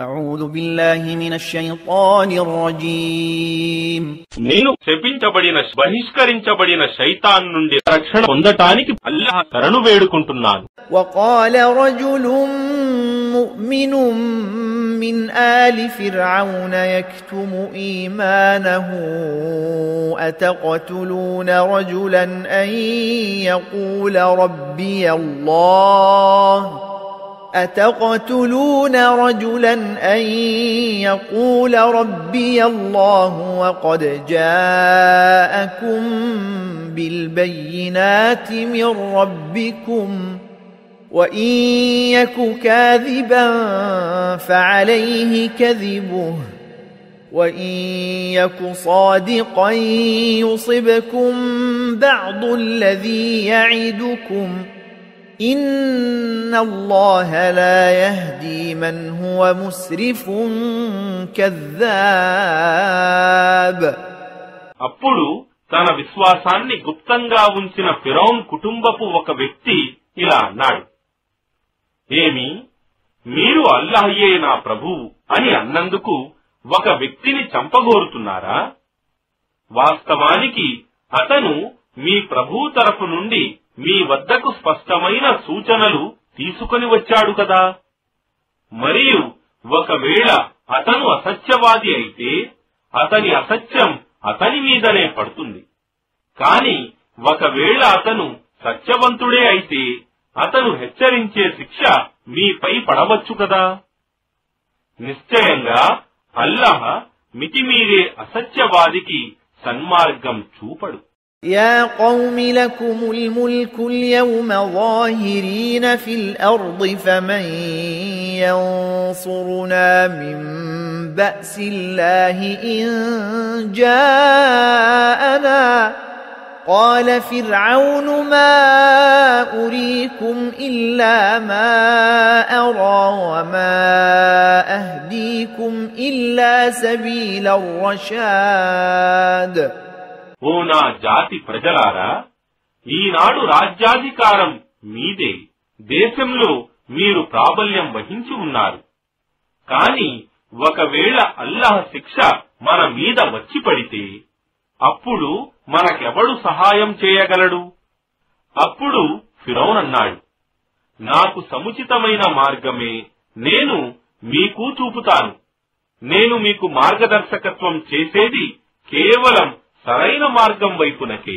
أعوذ بالله من الشيطان الرجيم నేను శపించబడిన బహిష్కరించబడిన శైతాన్ నుండి రక్షణ పొందటానికి అల్లాహ్ శరణు వేడుకుంటున్నాను. وقال رجل مؤمن من آل فرعون يكتم إيمانه أتقتلون رجلا أن يقول ربي الله وقد جاءكم بالبينات من ربكم وإن يك كاذبا فعليه كذبه وإن يك صادقا يصبكم بعض الذي يعدكم إن الله لا يهدي من هو مسرف كذاب. అప్పుడు తన విశ్వాసాన్ని గుప్తంగా ఉంచిన ఫిరౌన్ కుటుంబపు ఒక వ్యక్తి ఇలా అన్నాడు, ఏమి మీరు అల్లాహయే నా ప్రభువు అని అన్నందుకు ఒక వ్యక్తిని చంపగోరుతున్నారా? వాస్తవానికి అతను మీ ప్రభువు తరఫు నుండి మీ వద్దకు స్పష్టమైన సూచనలు తీసుకొని వచ్చాడు కదా. మరియు ఒకవేళ అతను అసత్యవాది అయితే అతని అసత్యం అతని మీదనే పడుతుంది. కాని ఒకవేళ అతను సత్యవంతుడే అయితే అతను హెచ్చరించే శిక్ష మీపై పడవచ్చు కదా. నిశ్చయంగా అల్లాహ్ మితిమీరే అసత్యవాదికి సన్మార్గం చూపడు. يا قوم لكم الملك اليوم ظاهرين في الأرض فمن ينصرنا من بأس الله إن جاءنا قال فرعون ما أريكم إلا ما أرى وما أهديكم إلا سبيل الرشاد. ఓ నా జాతి ప్రజలారా, ఈనాడు రాజ్యాధికారం మీదే, దేశంలో మీరు ప్రాబల్యం వహించి ఉన్నారు. కాని ఒకవేళ అల్లాహ్ శిక్ష మన మీద వచ్చి పడితే అప్పుడు మనకెవడు సహాయం చేయగలడు? అప్పుడు ఫిరౌన్ అన్నాడు, నాకు సముచితమైన మార్గమే నేను మీకు చూపుతాను. నేను మీకు మార్గదర్శకత్వం చేసేది కేవలం సరైన మార్గం వైపునకే.